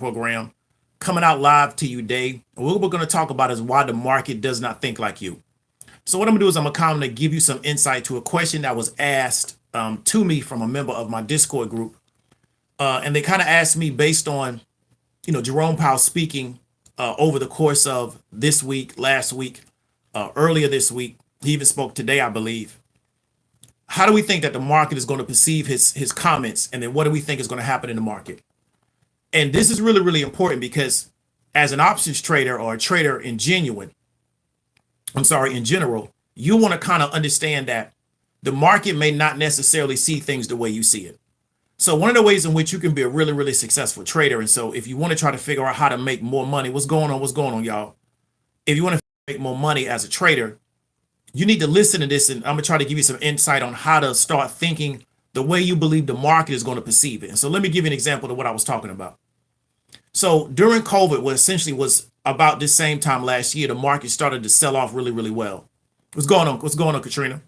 program coming out live to you today. What we're going to talk about is why the market does not think like you. So what I'm gonna do is I'm gonna give you some insight to a question that was asked to me from a member of my Discord group. And they kind of asked me based on, Jerome Powell speaking over the course of this week, last week, earlier this week. He even spoke today, I believe. How do we think that the market is going to perceive his comments? And then what do we think is going to happen in the market? And this is really, really important because as an options trader or a trader in general, you want to kind of understand that the market may not necessarily see things the way you see it. So one of the ways in which you can be a really, really successful trader, and so if you want to try to figure out how to make more money, what's going on, y'all? If you want to make more money as a trader, you need to listen to this, and I'm going to try to give you some insight on how to start thinking the way you believe the market is going to perceive it. And so let me give you an example of what I was talking about. So during COVID, what essentially was about this same time last year, the market started to sell off really, really well. What's going on? What's going on, Katrina?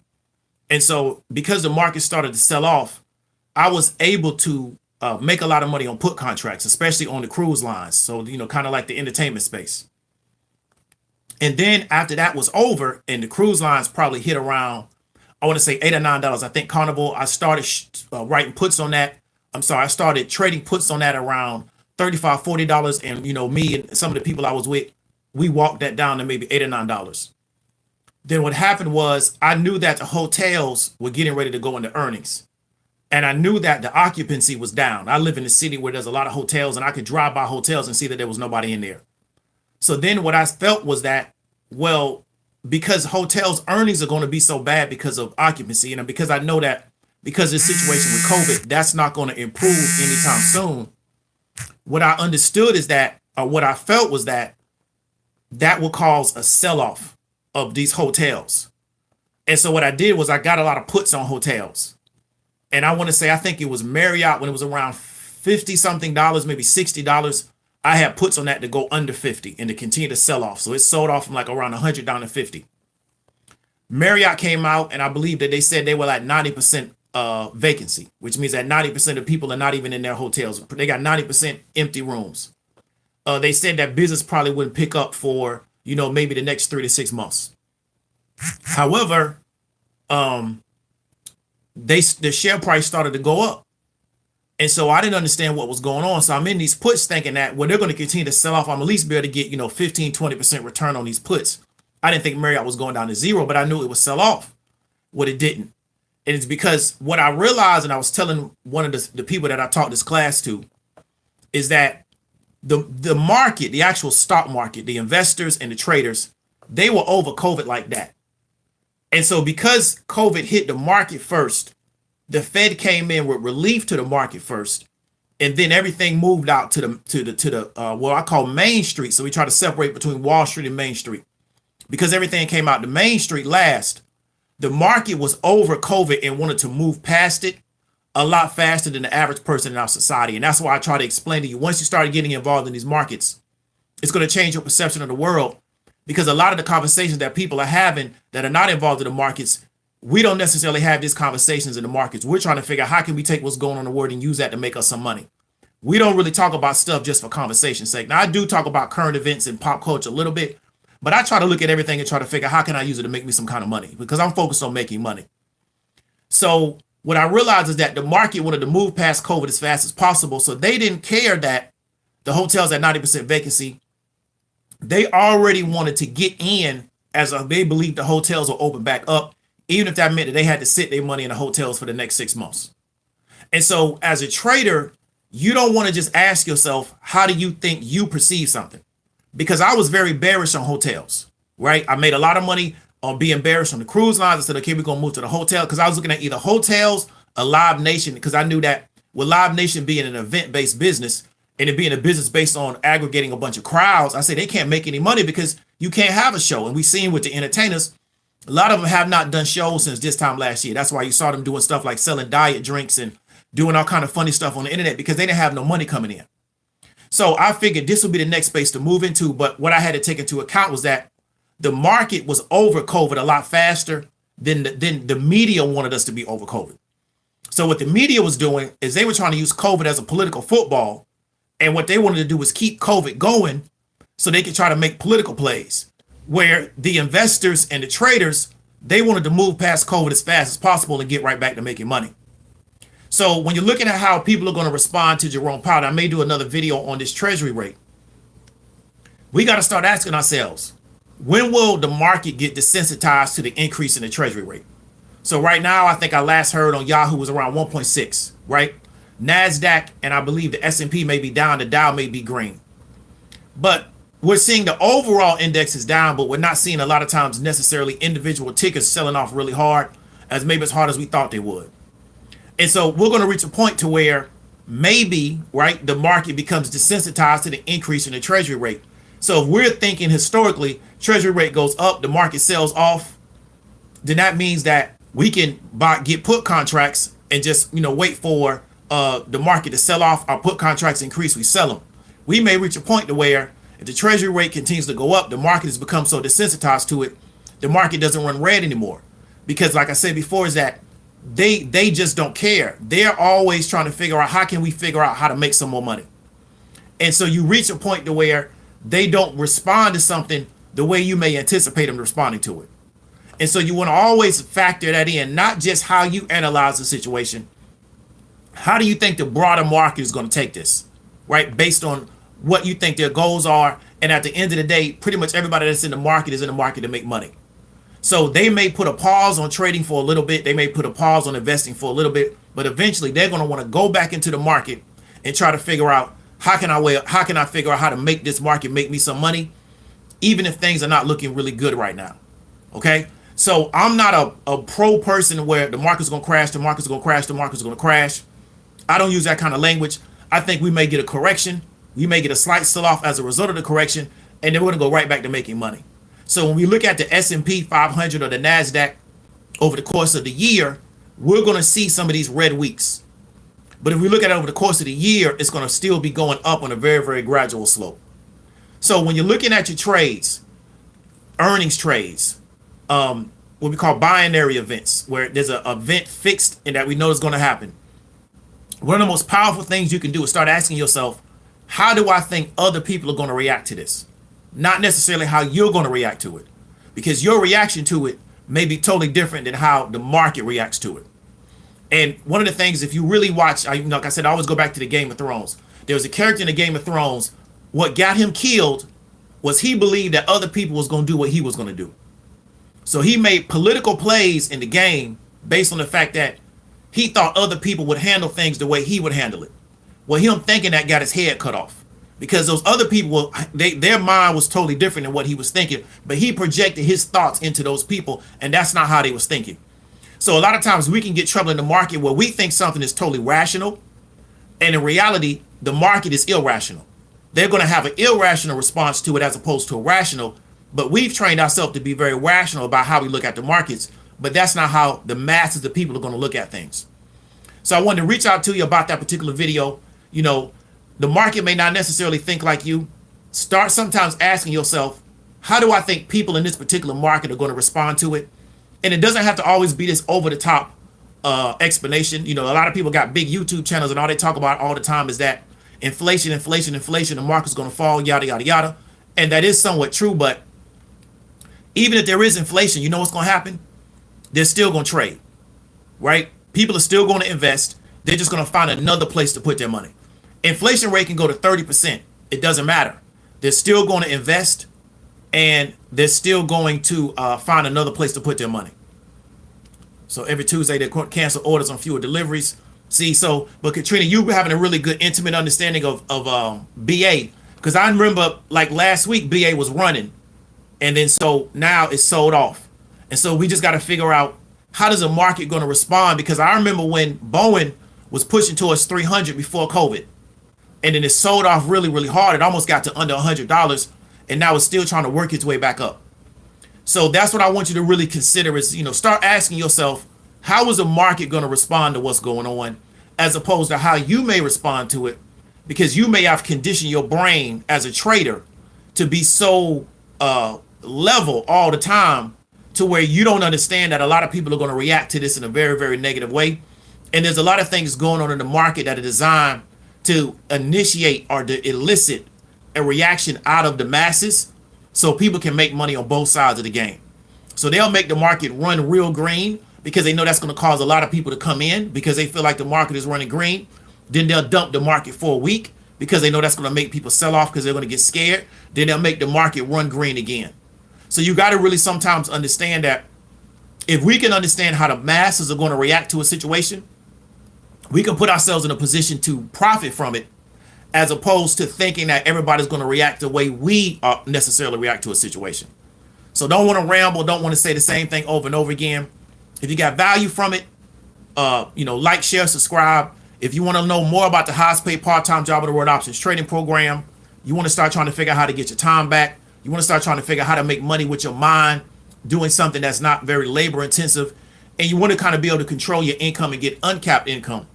And so because the market started to sell off, I was able to make a lot of money on put contracts, especially on the cruise lines. So, kind of like the entertainment space. And then after that was over and the cruise lines probably hit around, I want to say $8 or $9. I think Carnival, I started writing puts on that. I started trading puts on that around $35, $40. And, me and some of the people I was with, we walked that down to maybe $8 or $9. Then what happened was I knew that the hotels were getting ready to go into earnings. And I knew that the occupancy was down. I live in a city where there's a lot of hotels and I could drive by hotels and see that there was nobody in there. So then what I felt was that, well, because hotels earnings are going to be so bad because of occupancy, and because I know that because of the situation with COVID, that's not going to improve anytime soon. What I understood is that, or what I felt was that will cause a sell-off of these hotels. And so what I did was I got a lot of puts on hotels. And I want to say, I think it was Marriott when it was around 50 something dollars, maybe $60. I had puts on that to go under 50 and to continue to sell off. So it sold off from like around 100 down to 50. Marriott came out and I believe that they said they were at 90% vacancy, which means that 90% of people are not even in their hotels. They got 90% empty rooms. They said that business probably wouldn't pick up for, maybe the next 3 to 6 months. However, the share price started to go up. And so I didn't understand what was going on. So I'm in these puts thinking that, well, they're going to continue to sell off. I'm at least be able to get, 15, 20% return on these puts. I didn't think Marriott was going down to zero, but I knew it would sell off. What it didn't. And it's because what I realized, and I was telling one of the people that I taught this class to, is that the market, the actual stock market, the investors and the traders, they were over COVID like that. And so because COVID hit the market first, the Fed came in with relief to the market first, and then everything moved out to the what I call Main Street. So we try to separate between Wall Street and Main Street because everything came out to Main Street last. The market was over COVID and wanted to move past it a lot faster than the average person in our society. And that's why I try to explain to you, once you start getting involved in these markets, it's going to change your perception of the world, because a lot of the conversations that people are having that are not involved in the markets, we don't necessarily have these conversations in the markets. We're trying to figure out how can we take what's going on in the world and use that to make us some money. We don't really talk about stuff just for conversation's sake. Now, I do talk about current events and pop culture a little bit, but I try to look at everything and try to figure out how can I use it to make me some kind of money, because I'm focused on making money. So what I realized is that the market wanted to move past COVID as fast as possible. So they didn't care that the hotel's at 90% vacancy. They already wanted to get in as they believed the hotels will open back up, even if that meant that they had to sit their money in the hotels for the next 6 months. And so as a trader, you don't want to just ask yourself, how do you think you perceive something? Because I was very bearish on hotels, right? I made a lot of money on being bearish on the cruise lines. I said, okay, we're going to move to the hotel, because I was looking at either hotels or Live Nation, because I knew that with Live Nation being an event-based business and it being a business based on aggregating a bunch of crowds, I said they can't make any money because you can't have a show. And we've seen with the entertainers, a lot of them have not done shows since this time last year. That's why you saw them doing stuff like selling diet drinks and doing all kind of funny stuff on the internet, because they didn't have no money coming in. So I figured this would be the next space to move into. But what I had to take into account was that the market was over COVID a lot faster than the media wanted us to be over COVID. So what the media was doing is they were trying to use COVID as a political football. And what they wanted to do was keep COVID going so they could try to make political plays, where the investors and the traders, they wanted to move past COVID as fast as possible and get right back to making money. So when you're looking at how people are going to respond to Jerome Powell, I may do another video on this Treasury rate. We got to start asking ourselves, when will the market get desensitized to the increase in the Treasury rate? So right now, I think I last heard on Yahoo was around 1.6, right? NASDAQ and I believe the S&P may be down, the Dow may be green. But we're seeing the overall index is down, but we're not seeing a lot of times necessarily individual tickers selling off really hard, as maybe as hard as we thought they would. And so we're going to reach a point to where maybe, right, the market becomes desensitized to the increase in the Treasury rate. So if we're thinking historically, Treasury rate goes up, the market sells off, then that means that we can get put contracts and just, wait for the market to sell off. Our put contracts increase, we sell them. We may reach a point to where if the Treasury rate continues to go up, the market has become so desensitized to it, the market doesn't run red anymore. Because like I said before, is that they just don't care. They're always trying to figure out how can we figure out how to make some more money. And so you reach a point to where they don't respond to something the way you may anticipate them responding to it. And so you want to always factor that in, not just how you analyze the situation. How do you think the broader market is going to take this, right? Based on what you think their goals are. And at the end of the day, pretty much everybody that's in the market is in the market to make money. So they may put a pause on trading for a little bit. They may put a pause on investing for a little bit, but eventually they're going to want to go back into the market and try to figure out how can I figure out how to make this market make me some money, even if things are not looking really good right now. Okay. So I'm not a pro person where the market's going to crash, the market's going to crash, the market's going to crash. I don't use that kind of language. I think we may get a correction. We may get a slight sell-off as a result of the correction, and then we're going to go right back to making money. So when we look at the S&P 500 or the NASDAQ over the course of the year, we're going to see some of these red weeks. But if we look at it over the course of the year, it's going to still be going up on a very, very gradual slope. So when you're looking at your trades, earnings trades, what we call binary events, where there's an event fixed and that we know is going to happen. One of the most powerful things you can do is start asking yourself, how do I think other people are going to react to this? Not necessarily how you're going to react to it, because your reaction to it may be totally different than how the market reacts to it. And one of the things, if you really watch, like I said, I always go back to the Game of Thrones. There was a character in the Game of Thrones. What got him killed was he believed that other people was going to do what he was going to do. So he made political plays in the game based on the fact that he thought other people would handle things the way he would handle it. Well, him thinking that got his head cut off, because those other people, their mind was totally different than what he was thinking, but he projected his thoughts into those people, and that's not how they was thinking. So a lot of times we can get trouble in the market where we think something is totally rational, and in reality, the market is irrational. They're going to have an irrational response to it as opposed to a rational, but we've trained ourselves to be very rational about how we look at the markets, but that's not how the masses of people are going to look at things. So I wanted to reach out to you about that particular video. The market may not necessarily think like you. Start sometimes asking yourself, how do I think people in this particular market are going to respond to it? And it doesn't have to always be this over the top explanation. A lot of people got big YouTube channels and all they talk about all the time is that inflation, the market's going to fall, yada, yada, yada. And that is somewhat true. But even if there is inflation, you know what's going to happen? They're still going to trade, right? People are still going to invest. They're just going to find another place to put their money. Inflation rate can go to 30%. It doesn't matter. They're still going to invest, and they're still going to find another place to put their money. So every Tuesday they cancel orders on fewer deliveries. See, but Katrina, you were having a really good intimate understanding of BA, because I remember like last week BA was running, and then so now it's sold off. And so we just got to figure out, how does the market going to respond? Because I remember when Boeing was pushing towards 300 before COVID, and then it sold off really, really hard. It almost got to under $100, and now it's still trying to work its way back up. So that's what I want you to really consider is, start asking yourself, how is the market going to respond to what's going on, as opposed to how you may respond to it, because you may have conditioned your brain as a trader to be so level all the time to where you don't understand that a lot of people are going to react to this in a very, very negative way. And there's a lot of things going on in the market that are designed to initiate or to elicit a reaction out of the masses so people can make money on both sides of the game. So they'll make the market run real green because they know that's going to cause a lot of people to come in because they feel like the market is running green. Then they'll dump the market for a week because they know that's going to make people sell off because they're going to get scared. Then they'll make the market run green again. So you got to really sometimes understand that if we can understand how the masses are going to react to a situation, we can put ourselves in a position to profit from it, as opposed to thinking that everybody's going to react the way we necessarily react to a situation. So don't want to ramble, don't want to say the same thing over and over again. If you got value from it, like, share, subscribe. If you want to know more about the highest paid part-time job of the world options trading program, you want to start trying to figure out how to get your time back. You want to start trying to figure out how to make money with your mind, doing something that's not very labor intensive. And you want to kind of be able to control your income and get uncapped income.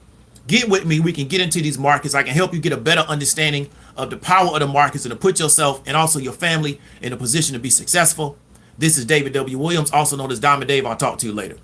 Get with me. We can get into these markets. I can help you get a better understanding of the power of the markets and to put yourself and also your family in a position to be successful. This is David W. Williams, also known as Diamond Dave. I'll talk to you later.